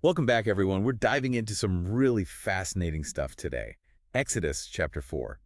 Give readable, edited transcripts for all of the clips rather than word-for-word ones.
Welcome back, everyone. We're diving into some really fascinating stuff today. Exodus chapter 4,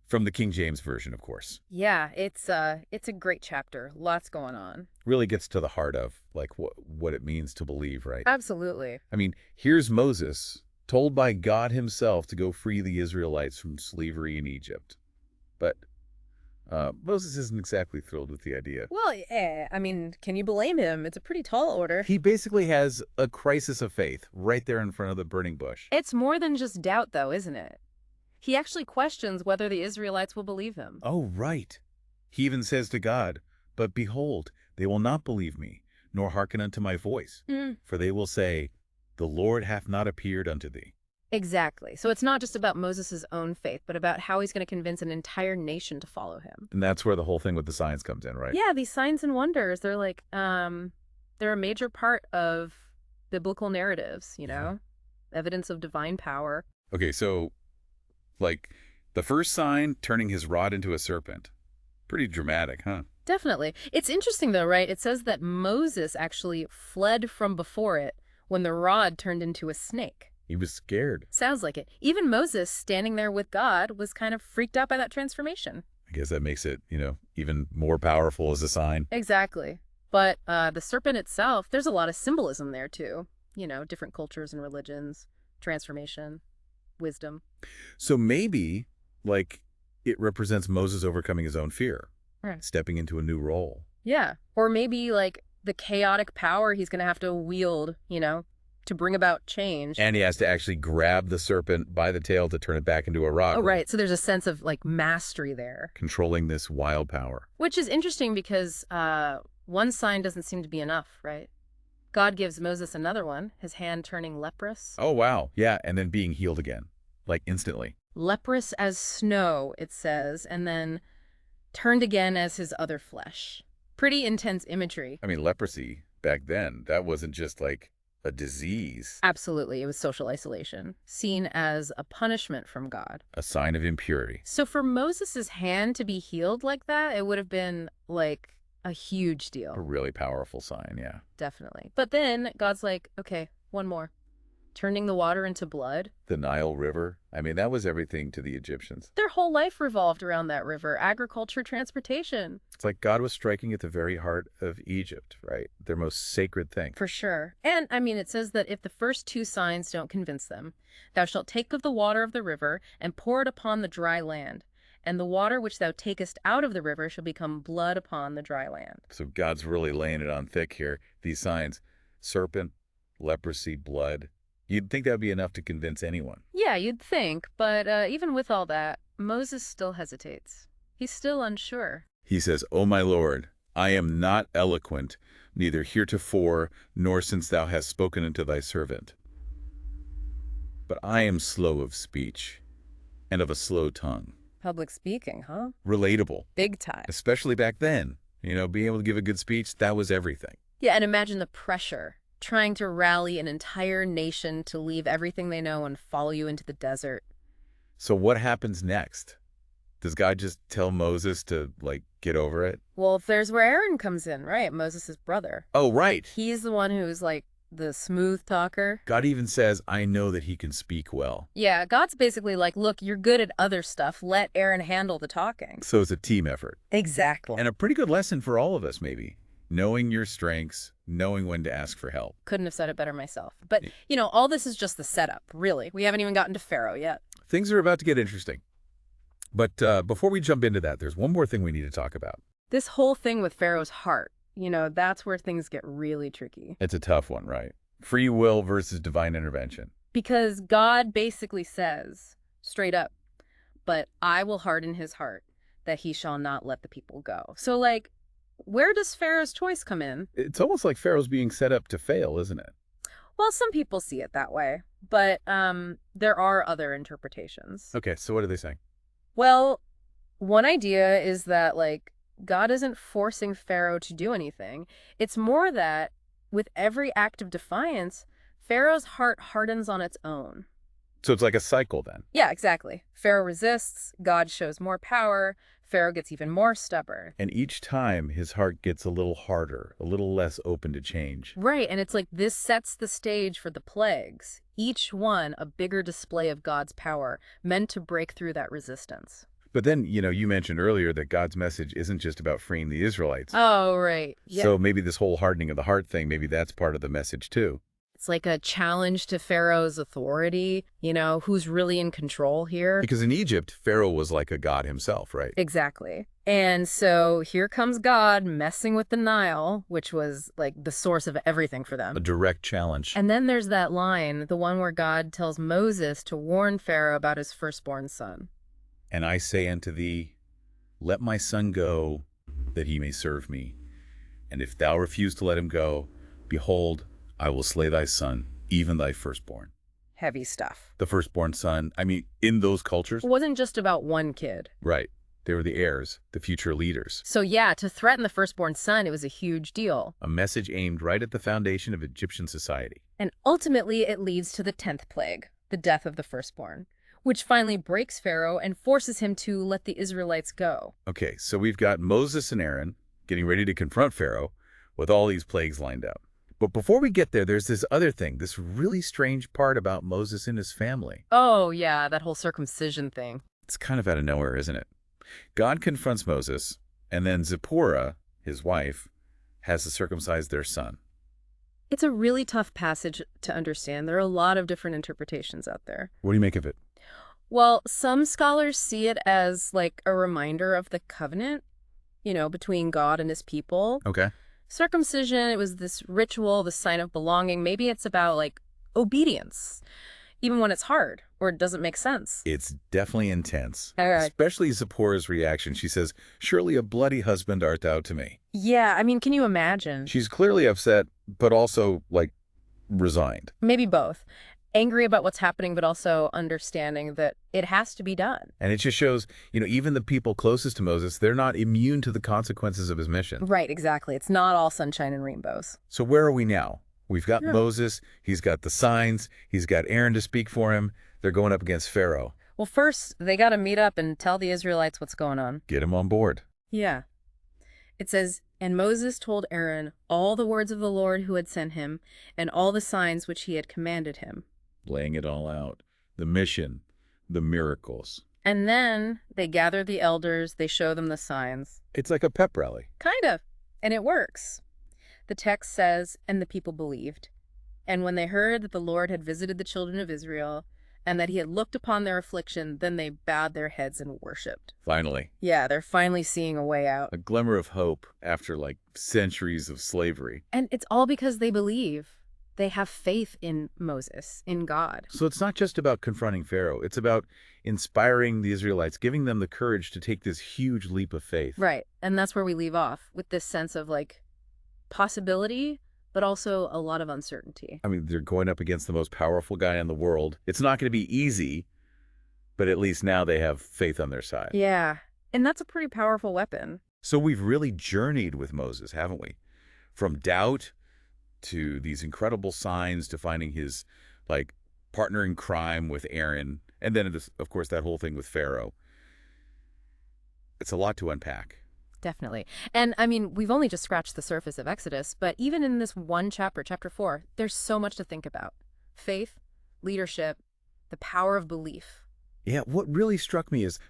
from the King James Version, of course. Yeah, it's a great chapter. Lots going on. Really gets to the heart of, like, what it means to believe, right? Absolutely. I mean, here's Moses, told by God himself to go free the Israelites from slavery in Egypt. But Moses isn't exactly thrilled with the idea. Well, I mean, can you blame him? It's a pretty tall order. He basically has a crisis of faith right there in front of the burning bush. It's more than just doubt, though, isn't it? He actually questions whether the Israelites will believe him. Oh, right. He even says to God, "But behold, they will not believe me, nor hearken unto my voice. Mm. For they will say, The Lord hath not appeared unto thee." Exactly. So it's not just about Moses' own faith, but about how he's going to convince an entire nation to follow him. And that's where the whole thing with the signs comes in, right? Yeah, these signs and wonders, they're a major part of biblical narratives, evidence of divine power. Okay, so, like, the first sign, turning his rod into a serpent. Pretty dramatic, huh? Definitely. It's interesting, though, right? It says that Moses actually fled from before it when the rod turned into a snake. He was scared. Sounds like it. Even Moses, standing there with God, was kind of freaked out by that transformation. I guess that makes it, even more powerful as a sign. Exactly. But the serpent itself, there's a lot of symbolism there, too. Different cultures and religions, transformation, wisdom. So maybe, like, it represents Moses overcoming his own fear, Right. stepping into a new role. Yeah. Or maybe, like, the chaotic power he's going to have to wield, to bring about change. And he has to actually grab the serpent by the tail to turn it back into a rod. Oh, right. So there's a sense of, like, mastery there. Controlling this wild power. Which is interesting because one sign doesn't seem to be enough, right? God gives Moses another one, his hand turning leprous. Oh, wow. Yeah, and then being healed again, like instantly. Leprous as snow, it says, and then turned again as his other flesh. Pretty intense imagery. I mean, leprosy back then, that wasn't just like a disease, Absolutely. It was social isolation, seen as a punishment from God. a sign of impurity. So for Moses' hand to be healed like that, it would have been like a huge A deal. really powerful sign, yeah. Definitely. But then God's like, okay, one more. Turning the water into blood. The Nile River, I mean, that was everything to the Egyptians. Their whole life revolved around that river, agriculture, transportation. It's like God was striking at the very heart of Egypt, right? Their most sacred thing. For sure. And, I mean, it says that if the first two signs don't convince them, thou shalt take of the water of the river and pour it upon the dry land, and the water which thou takest out of the river shall become blood upon the dry land. So God's really laying it on thick here. These signs, serpent, leprosy, blood. You'd think that would be enough to convince anyone. Yeah, you'd think, but even with all that, Moses still hesitates. He's still unsure. He says, O my Lord, I am not eloquent, neither heretofore, nor since thou hast spoken unto thy servant. But I am slow of speech, and of a slow tongue. Public speaking, huh? Relatable, Big time. especially back then. Being able to give a good speech, that was everything. Yeah, and imagine the pressure, trying to rally an entire nation to leave everything they know and follow you into the desert. So what happens next? Does God just tell Moses to, like, get over it? Well, there's where Aaron comes in, right? Moses' brother. Oh, right. He's the one who's like the smooth talker. God even says, I know that he can speak well. Yeah, God's basically like, look, you're good at other stuff. Let Aaron handle the talking. So it's a team effort. Exactly. And a pretty good lesson for all of us, maybe. Knowing your strengths, knowing when to ask for help. Couldn't have said it better myself. But, all this is just the setup, really. We haven't even gotten to Pharaoh yet. Things are about to get interesting. But before we jump into that, there's one more thing we need to talk about. This whole thing with Pharaoh's heart, that's where things get really tricky. It's a tough one, right? Free will versus divine intervention. Because God basically says, straight up, but I will harden his heart, that he shall not let the people go. So, like, where does Pharaoh's choice come in? It's almost like Pharaoh's being set up to fail, isn't it? Well, some people see it that way, but there are other interpretations. Okay, so what are they saying? Well, one idea is that, like, God isn't forcing Pharaoh to do anything. It's more that with every act of defiance, Pharaoh's heart hardens on its own. So it's like a cycle then. Yeah, exactly. Pharaoh resists, God shows more power, Pharaoh gets even more stubborn. And each time, his heart gets a little harder, a little less open to change. Right, and it's like this sets the stage for the plagues, each one a bigger display of God's power, meant to break through that resistance. But then, you mentioned earlier that God's message isn't just about freeing the Israelites. Oh, right. Yeah. So maybe this whole hardening of the heart thing, maybe that's part of the message too. It's like a challenge to Pharaoh's authority, who's really in control here. Because in Egypt, Pharaoh was like a god himself, right? Exactly. And so here comes God messing with the Nile, which was like the source of everything for them. A direct challenge. And then there's that line, the one where God tells Moses to warn Pharaoh about his firstborn son. And I say unto thee, let my son go, that he may serve me. And if thou refuse to let him go, behold, I will slay thy son, even thy firstborn. Heavy stuff. The firstborn son, in those cultures. It wasn't just about one kid. Right. They were the heirs, the future leaders. So yeah, to threaten the firstborn son, it was a huge deal. A message aimed right at the foundation of Egyptian society. And ultimately, it leads to the 10th plague, the death of the firstborn, which finally breaks Pharaoh and forces him to let the Israelites go. Okay, so we've got Moses and Aaron getting ready to confront Pharaoh with all these plagues lined up. But before we get there, there's this other thing, this really strange part about Moses and his family. Oh, yeah, that whole circumcision thing. It's kind of out of nowhere, isn't it? God confronts Moses, and then Zipporah, his wife, has to circumcise their son. It's a really tough passage to understand. There are a lot of different interpretations out there. What do you make of it? Well, some scholars see it as like a reminder of the covenant, between God and his people. Okay. Circumcision, it was this ritual, the sign of belonging. Maybe it's about like obedience, even when it's hard or it doesn't make sense. It's definitely intense. All right. Especially Zipporah's reaction. She says, surely a bloody husband art thou to me. Yeah, can you imagine? She's clearly upset, but also, resigned. Maybe both. Angry about what's happening, but also understanding that it has to be done. And it just shows, even the people closest to Moses, they're not immune to the consequences of his mission. Right, exactly. It's not all sunshine and rainbows. So where are we now? We've got Moses, he's got the signs, he's got Aaron to speak for him. They're going up against Pharaoh. Well, first, they got to meet up and tell the Israelites what's going on. Get him on board. Yeah. It says, and Moses told Aaron all the words of the Lord who had sent him, and all the signs which he had commanded him. Laying it all out. The mission, the miracles. And then they gather the elders, they show them the signs. It's like a pep rally. Kind of. And it works. The text says, and the people believed. And when they heard that the Lord had visited the children of Israel, and that he had looked upon their affliction, then they bowed their heads and worshipped. Finally. Yeah, they're finally seeing a way out. A glimmer of hope after, centuries of slavery. And it's all because they believe. They have faith in Moses, in God. So it's not just about confronting Pharaoh. It's about inspiring the Israelites, giving them the courage to take this huge leap of faith. Right. And that's where we leave off, with this sense of, possibility, but also a lot of uncertainty. They're going up against the most powerful guy in the world. It's not going to be easy, but at least now they have faith on their side. Yeah. And that's a pretty powerful weapon. So we've really journeyed with Moses, haven't we? From doubt to these incredible signs to finding his, partner in crime with Aaron. And then, of course, that whole thing with Pharaoh. It's a lot to unpack. Definitely. And we've only just scratched the surface of Exodus, but even in this one chapter, chapter 4, there's so much to think about. Faith, leadership, the power of belief. Yeah, what really struck me is,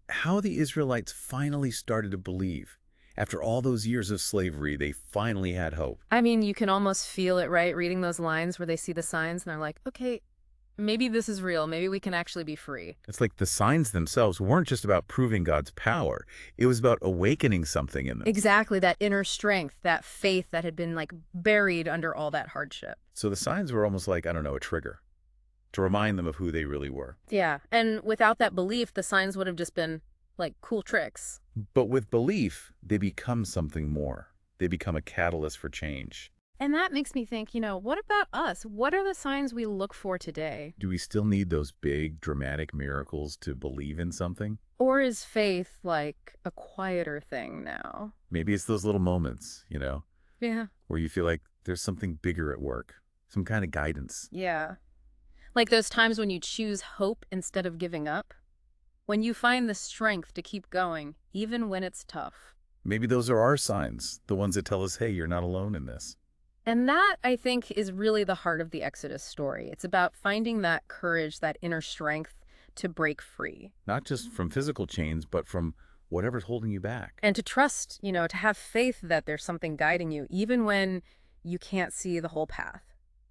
how the Israelites finally started to believe. After all those years of slavery, they finally had hope. You can almost feel it, right? Reading those lines where they see the signs and they're like, okay, maybe this is real. Maybe we can actually be free. It's like the signs themselves weren't just about proving God's power. It was about awakening something in them. Exactly, that inner strength, that faith that had been buried under all that hardship. So the signs were almost like, a trigger to remind them of who they really were. Yeah, and without that belief, the signs would have just been cool tricks. But with belief, they become something more. They become a catalyst for change. And that makes me think, what about us? What are the signs we look for today? Do we still need those big, dramatic miracles to believe in something? Or is faith a quieter thing now? Maybe it's those little moments, Yeah. where you feel like there's something bigger at work, some kind of guidance. Yeah. Like those times when you choose hope instead of giving up. when you find the strength to keep going, even when it's tough. Maybe those are our signs, the ones that tell us, hey, you're not alone in this. And that, I think, is really the heart of the Exodus story. It's about finding that courage, that inner strength to break free. Not just from physical chains, but from whatever's holding you back. And to trust, to have faith that there's something guiding you, even when you can't see the whole path.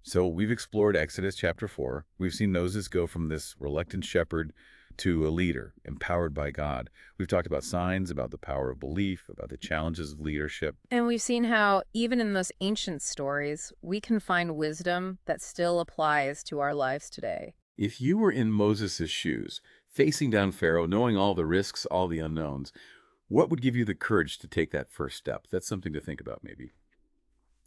So we've explored Exodus chapter 4. We've seen Moses go from this reluctant shepherd to a leader, empowered by God. We've talked about signs, about the power of belief, about the challenges of leadership. And we've seen how, even in those ancient stories, we can find wisdom that still applies to our lives today. If you were in Moses' shoes, facing down Pharaoh, knowing all the risks, all the unknowns, what would give you the courage to take that first step? That's something to think about, maybe.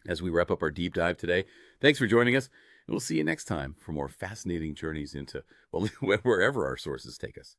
As we wrap up our deep dive today, thanks for joining us, and we'll see you next time for more fascinating journeys into, well, wherever our sources take us.